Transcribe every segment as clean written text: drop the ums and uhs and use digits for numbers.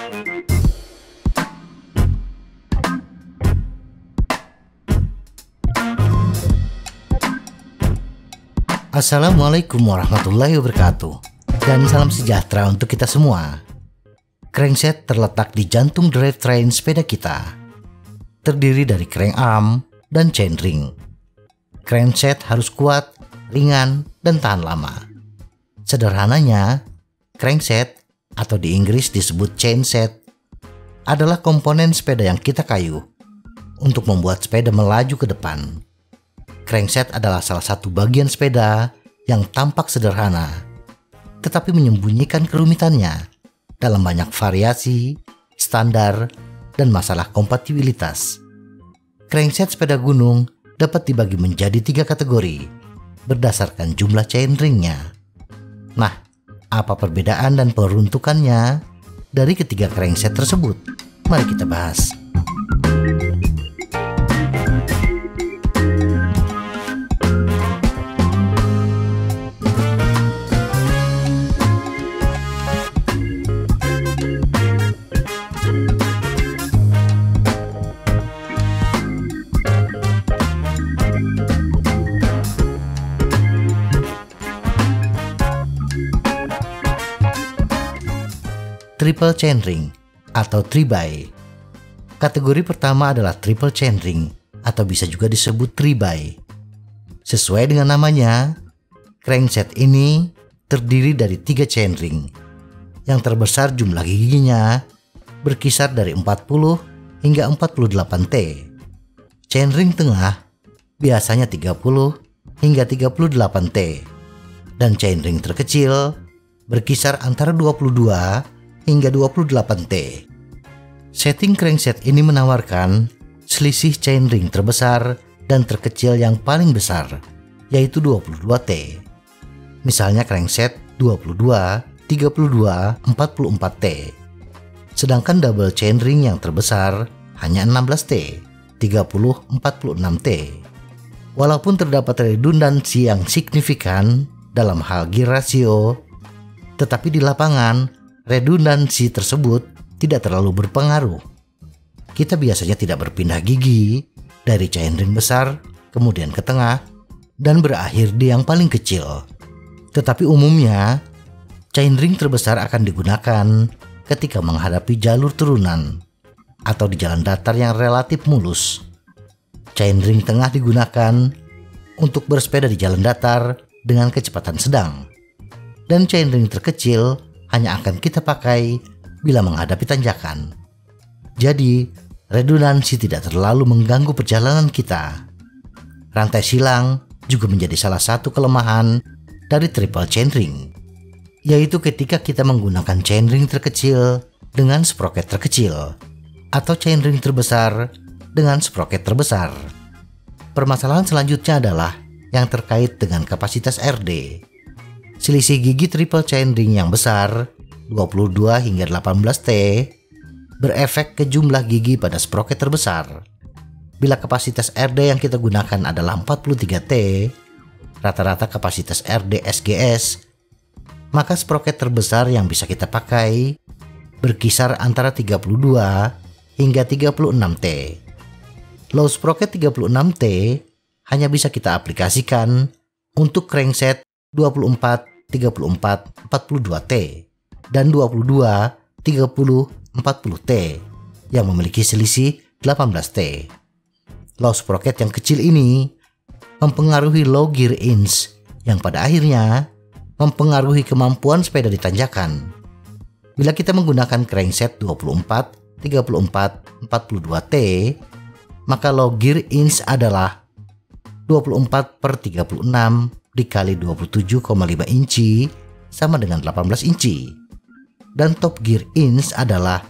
Assalamualaikum warahmatullahi wabarakatuh, dan salam sejahtera untuk kita semua. Crankset terletak di jantung drivetrain sepeda kita. Terdiri dari crank arm dan chainring. Crankset harus kuat, ringan, dan tahan lama. Sederhananya, crankset atau di Inggris disebut chainset adalah komponen sepeda yang kita kayuh untuk membuat sepeda melaju ke depan. Crankset adalah salah satu bagian sepeda yang tampak sederhana, tetapi menyembunyikan kerumitannya dalam banyak variasi, standar, dan masalah kompatibilitas. Crankset sepeda gunung dapat dibagi menjadi 3 kategori berdasarkan jumlah chainringnya. Nah, apa perbedaan dan peruntukannya dari ketiga crankset tersebut? Mari kita bahas. Triple chainring atau 3-by. Kategori pertama adalah triple chainring atau bisa juga disebut 3-by. Sesuai dengan namanya, crankset ini terdiri dari 3 chainring. Yang terbesar jumlah giginya berkisar dari 40 hingga 48 T. Chainring tengah biasanya 30 hingga 38 T. Dan chainring terkecil berkisar antara 22 hingga 28 T. Setting crankset ini menawarkan selisih chainring terbesar dan terkecil yang paling besar, yaitu 22 T. Misalnya crankset 22, 32, 44 T. Sedangkan double chainring yang terbesar hanya 16 T, 30, 46 T. Walaupun terdapat redundansi yang signifikan dalam hal gear ratio, tetapi di lapangan redundansi tersebut tidak terlalu berpengaruh. Kita biasanya tidak berpindah gigi dari chainring besar kemudian ke tengah dan berakhir di yang paling kecil. Tetapi umumnya chainring terbesar akan digunakan ketika menghadapi jalur turunan atau di jalan datar yang relatif mulus. Chainring tengah digunakan untuk bersepeda di jalan datar dengan kecepatan sedang. Dan chainring terkecil hanya akan kita pakai bila menghadapi tanjakan. Jadi, redundansi tidak terlalu mengganggu perjalanan kita. Rantai silang juga menjadi salah satu kelemahan dari triple chainring, yaitu ketika kita menggunakan chainring terkecil dengan sprocket terkecil atau chainring terbesar dengan sprocket terbesar. Permasalahan selanjutnya adalah yang terkait dengan kapasitas RD. Selisih gigi triple chainring yang besar 22 hingga 18 T berefek ke jumlah gigi pada sprocket terbesar. Bila kapasitas RD yang kita gunakan adalah 43 T, rata-rata kapasitas RD SGS, maka sprocket terbesar yang bisa kita pakai berkisar antara 32 hingga 36 T. Low sprocket 36 T hanya bisa kita aplikasikan untuk crankset 24, 34, 42 T dan 22, 30, 40 T yang memiliki selisih 18 T. Low sprocket yang kecil ini mempengaruhi low gear inch yang pada akhirnya mempengaruhi kemampuan sepeda di tanjakan. Bila kita menggunakan crankset 24, 34, 42 T, maka low gear inch adalah 24/36 dikali 27,5 inci sama dengan 18 inci. Dan top gear inch adalah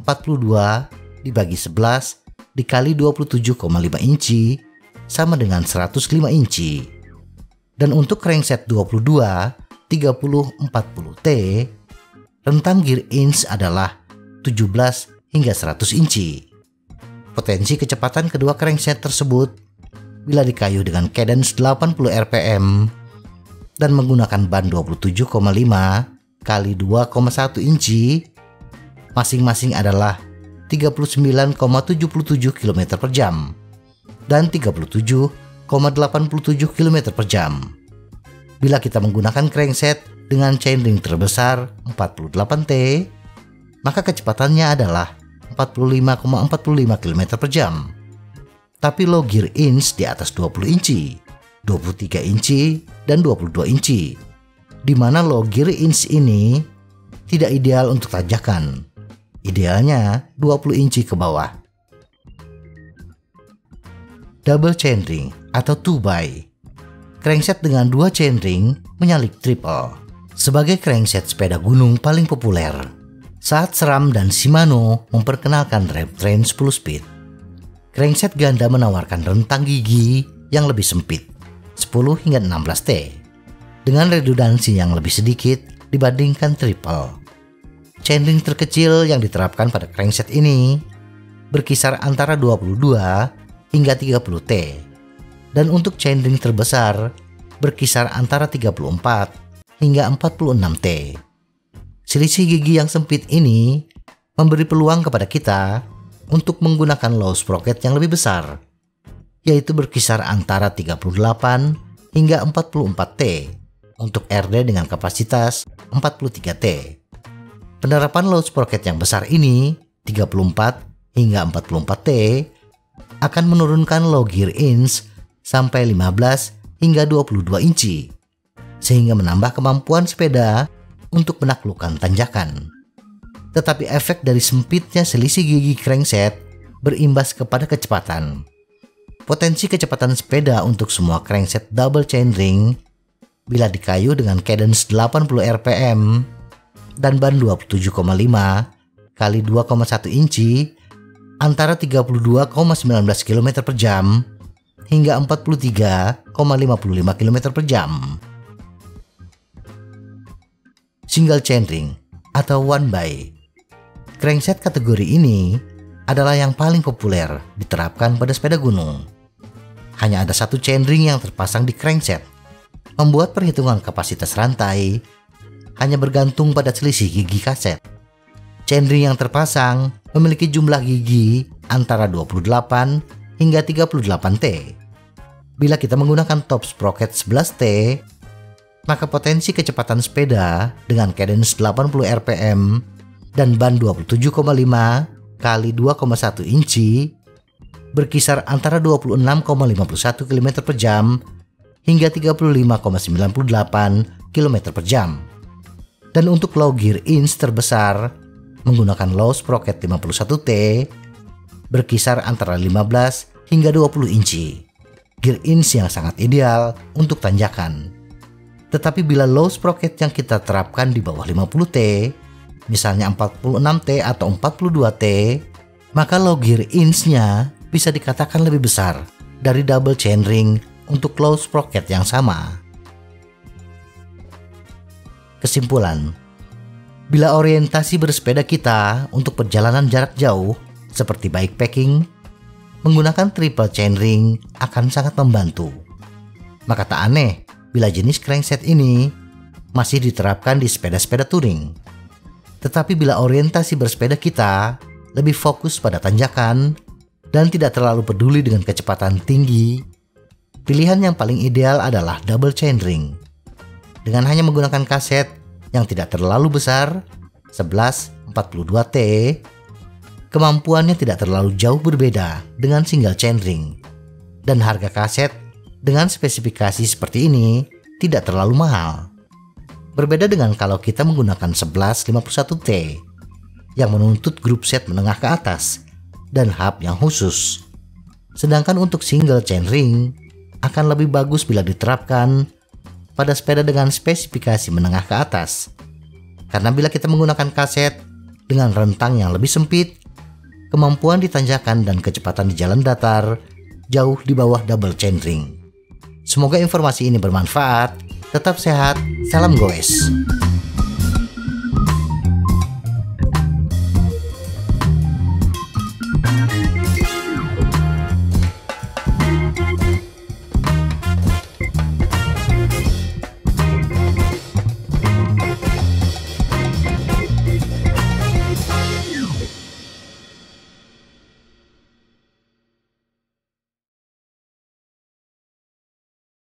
42 dibagi 11 dikali 27,5 inci sama dengan 105 inci. Dan untuk crankset 22, 30, 40 T, rentang gear inch adalah 17 hingga 100 inci. Potensi kecepatan kedua crankset tersebut bila dikayuh dengan cadence 80 rpm dan menggunakan ban 27,5 kali 2,1 inci masing-masing adalah 39,77 km per jam dan 37,87 km per jam. Bila kita menggunakan crankset dengan chainring terbesar 48T, maka kecepatannya adalah 45,45 km per jam. Tapi low gear inch di atas 20 inci, 23 inci, dan 22 inci, di mana low gear inch ini tidak ideal untuk tanjakan. Idealnya 20 inci ke bawah. Double chainring atau 2x. Crankset dengan 2 chainring menyalip triple. Sebagai crankset sepeda gunung paling populer, saat SRAM dan Shimano memperkenalkan drivetrain 10 speed, crankset ganda menawarkan rentang gigi yang lebih sempit, 10 hingga 16T, dengan redundansi yang lebih sedikit dibandingkan triple. Chainring terkecil yang diterapkan pada crankset ini berkisar antara 22 hingga 30T, dan untuk chainring terbesar berkisar antara 34 hingga 46T. Selisih gigi yang sempit ini memberi peluang kepada kita untuk menggunakan low sprocket yang lebih besar, yaitu berkisar antara 38 hingga 44T untuk RD dengan kapasitas 43T. Penerapan low sprocket yang besar ini, 34 hingga 44T, akan menurunkan low gear inch sampai 15 hingga 22 inci, sehingga menambah kemampuan sepeda untuk menaklukkan tanjakan. Tetapi efek dari sempitnya selisih gigi crankset berimbas kepada kecepatan. Potensi kecepatan sepeda untuk semua crankset double chainring bila dikayu dengan cadence 80 rpm dan ban 27,5 kali 2,1 inci antara 32,19 km per jam hingga 43,55 km per jam. Single chainring atau 1x. Crankset kategori ini adalah yang paling populer diterapkan pada sepeda gunung. Hanya ada satu chainring yang terpasang di crankset, membuat perhitungan kapasitas rantai hanya bergantung pada selisih gigi kaset. Chainring yang terpasang memiliki jumlah gigi antara 28 hingga 38T. Bila kita menggunakan top sprocket 11T, maka potensi kecepatan sepeda dengan cadence 80 rpm dan ban 27,5 kali 2,1 inci berkisar antara 26,51 km per jam hingga 35,98 km per jam. Dan untuk low gear inch terbesar menggunakan low sprocket 51T berkisar antara 15 hingga 20 inci. Gear inch yang sangat ideal untuk tanjakan. Tetapi bila low sprocket yang kita terapkan di bawah 50T, misalnya 46T atau 42T, maka low gear inch-nya bisa dikatakan lebih besar dari double chainring untuk low sprocket yang sama. Kesimpulan, bila orientasi bersepeda kita untuk perjalanan jarak jauh seperti bikepacking, menggunakan triple chainring akan sangat membantu. Maka tak aneh bila jenis crankset ini masih diterapkan di sepeda-sepeda touring. Tetapi bila orientasi bersepeda kita lebih fokus pada tanjakan dan tidak terlalu peduli dengan kecepatan tinggi, pilihan yang paling ideal adalah double chainring. Dengan hanya menggunakan kaset yang tidak terlalu besar, 11-42T, kemampuannya tidak terlalu jauh berbeda dengan single chainring. Dan harga kaset dengan spesifikasi seperti ini tidak terlalu mahal. Berbeda dengan kalau kita menggunakan 11-51T yang menuntut grup set menengah ke atas dan hub yang khusus. Sedangkan untuk single chainring akan lebih bagus bila diterapkan pada sepeda dengan spesifikasi menengah ke atas. Karena bila kita menggunakan kaset dengan rentang yang lebih sempit, kemampuan di tanjakan dan kecepatan di jalan datar jauh di bawah double chainring. Semoga informasi ini bermanfaat. Tetap sehat, salam goes.